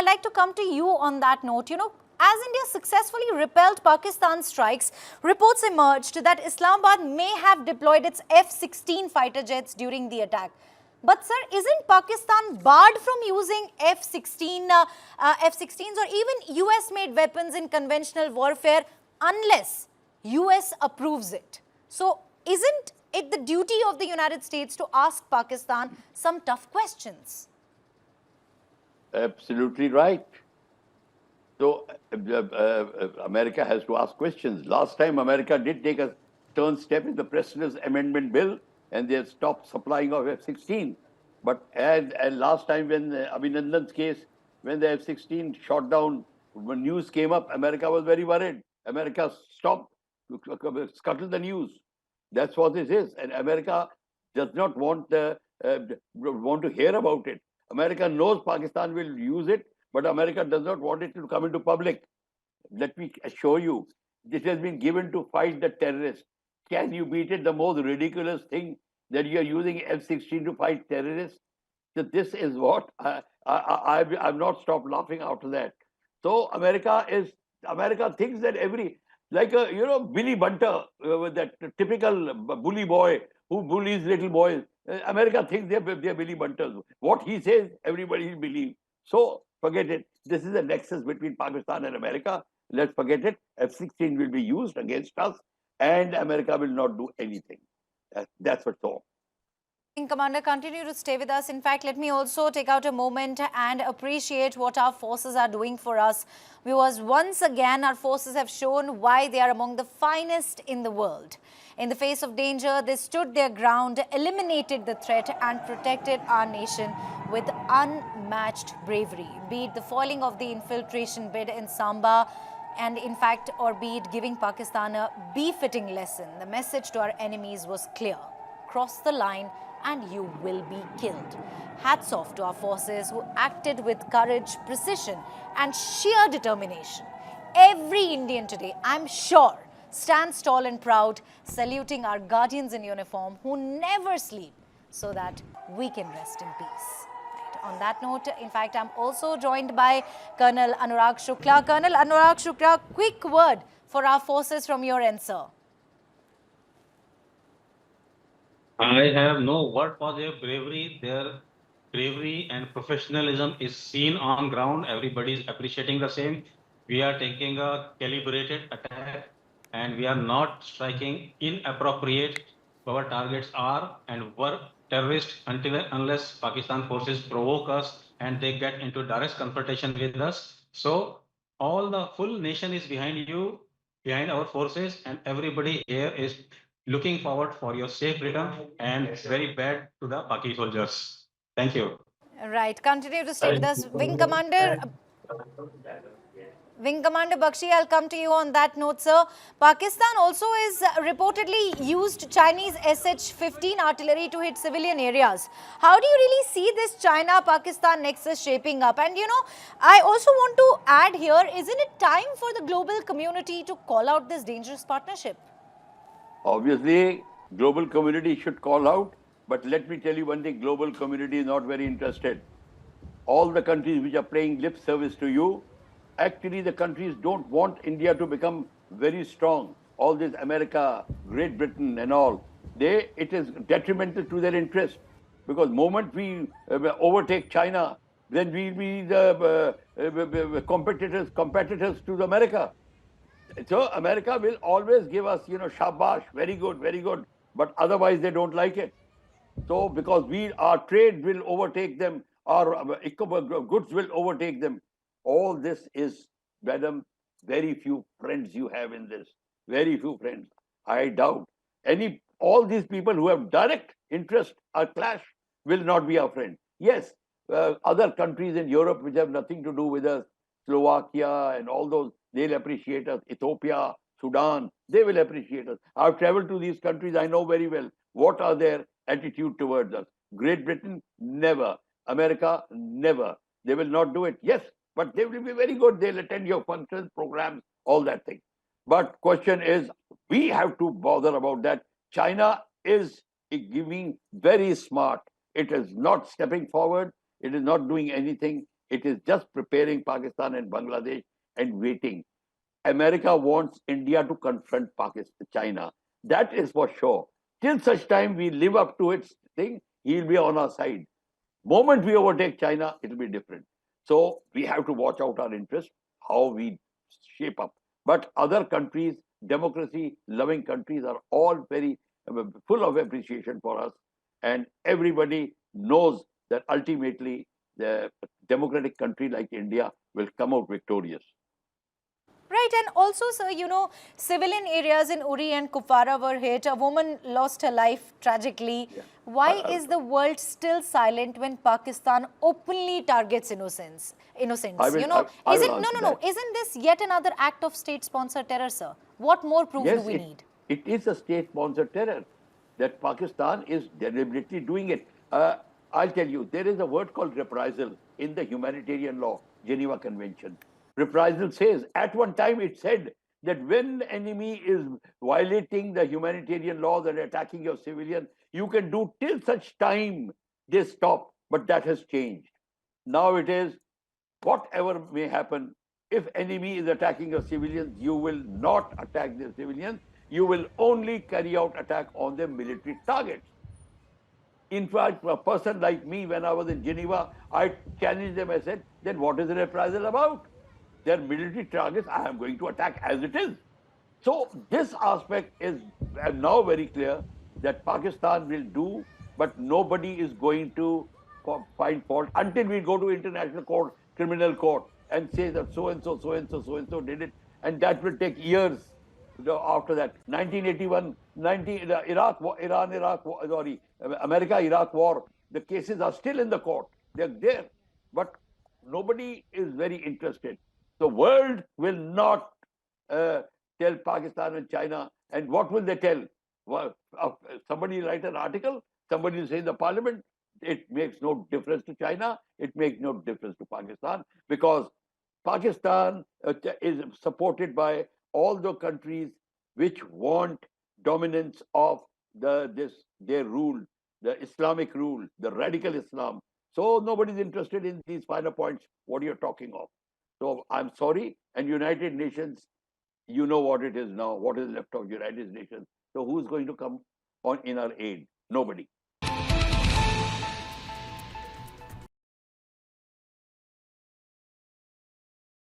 I'd like to come to you on that note. As India successfully repelled Pakistan's strikes, reports emerged that Islamabad may have deployed its F-16 fighter jets during the attack. But sir, isn't Pakistan barred from using F-16s or even US-made weapons in conventional warfare unless US approves it? So isn't it the duty of the United States to ask Pakistan some tough questions? Absolutely right. So America has to ask questions. Last time, America did take a turn step in the President's Amendment Bill, and they stopped supplying of F-16. But and last time, when Abhinandan's case, when the F-16 shot down, when news came up, America was very worried. America stopped, scuttled the news. That's what this is, and America does not want to hear about it. America knows Pakistan will use it, but America does not want it to come into public. Let me assure you, this has been given to fight the terrorists. Can you beat it? The most ridiculous thing that you are using F-16 to fight terrorists. So this is what I've not stopped laughing after that. So America thinks that like a Billy Bunter, that typical bully boy who bullies little boys. America thinks they're Billy Bunters. What he says, everybody will believe. So forget it. This is a nexus between Pakistan and America. Let's forget it. F-16 will be used against us, and America will not do anything. That's what's all. Commander, continue to stay with us. In fact, let me also take out a moment and appreciate what our forces are doing for us. Because once again, our forces have shown why they are among the finest in the world. In the face of danger, they stood their ground, eliminated the threat and protected our nation with unmatched bravery. Be it the foiling of the infiltration bid in Samba, and in fact, or be it giving Pakistan a befitting lesson, the message to our enemies was clear. Cross the line and you will be killed. Hats off to our forces who acted with courage, precision and sheer determination. Every Indian today, I'm sure, stands tall and proud, saluting our guardians in uniform who never sleep so that we can rest in peace. On that note, in fact, I'm also joined by Colonel Anurag Shukla. Colonel Anurag Shukla, quick word for our forces from your end, sir. I have no word for their bravery. Their bravery and professionalism is seen on ground. Everybody is appreciating the same. We are taking a calibrated attack and we are not striking inappropriate. Our targets are and were terrorists unless Pakistan forces provoke us and they get into direct confrontation with us. So all the full nation is behind you, behind our forces, and everybody here is looking forward for your safe return and very bad to the Paki soldiers. Thank you. Right. Continue to stay with us. Wing Commander Bakshi, I'll come to you on that note, sir. Pakistan also is reportedly used Chinese SH-15 artillery to hit civilian areas. How do you really see this China-Pakistan nexus shaping up? And I also want to add here, isn't it time for the global community to call out this dangerous partnership? Obviously, global community should call out, but let me tell you one thing, global community is not very interested. All the countries which are paying lip service to you, actually the countries don't want India to become very strong. All this America, Great Britain and all, it is detrimental to their interest. Because moment we overtake China, then we'll be the competitors to America. So America will always give us, shabash, very good, but otherwise they don't like it. So because our trade will overtake them, our goods will overtake them. All this is, madam, very few friends you have in this. Very few friends. I doubt all these people who have direct interest or clash will not be our friend. Yes, other countries in Europe which have nothing to do with us, Slovakia and all those, they'll appreciate us. Ethiopia, Sudan, they will appreciate us. I've traveled to these countries. I know very well what are their attitude towards us. Great Britain, never. America, never. They will not do it. Yes, but they will be very good. They'll attend your functions, programs, all that thing. But question is, we have to bother about that. China is giving very smart. It is not stepping forward. It is not doing anything. It is just preparing Pakistan and Bangladesh and waiting. America wants India to confront Pakistan, China. That is for sure. Till such time we live up to its thing, he'll be on our side. Moment we overtake China, it'll be different. So we have to watch out our interest, how we shape up. But other countries, democracy-loving countries, are all very full of appreciation for us, and everybody knows that ultimately the democratic country like India will come out victorious. Right, and also, sir, civilian areas in Uri and Kupwara were hit. A woman lost her life tragically. Yeah. Why is the world still silent when Pakistan openly targets innocents? I will, I will answer that. Isn't this yet another act of state-sponsored terror, sir? What more proof do Yes, we need? it is a state-sponsored terror that Pakistan is deliberately doing it. I'll tell you, there is a word called reprisal in the humanitarian law, Geneva Convention. Reprisal says, at one time it said that when the enemy is violating the humanitarian laws and attacking your civilian, you can do till such time they stop. But that has changed. Now it is, whatever may happen, if enemy is attacking your civilians, you will not attack the civilians. You will only carry out attack on their military targets. In fact, a person like me, when I was in Geneva, I challenged them. I said, then what is the reprisal about? Their military targets, I am going to attack as it is. So this aspect is now very clear that Pakistan will do, but nobody is going to find fault until we go to international court, criminal court, and say that so and so, so and so, so and so did it, and that will take years. After that, 1981, the Iraq, Iran, Iraq, sorry, America, Iraq war, the cases are still in the court. They're there, but nobody is very interested. The world will not tell Pakistan and China. And what will they tell? Well, somebody write an article, somebody will say in the parliament, it makes no difference to China, it makes no difference to Pakistan, because Pakistan is supported by all the countries which want dominance of their rule, the Islamic rule, the radical Islam. So nobody's interested in these finer points, what you're talking of. So I'm sorry, and United Nations, you know what it is now, what is left of United Nations. So who's going to come on in our aid? Nobody.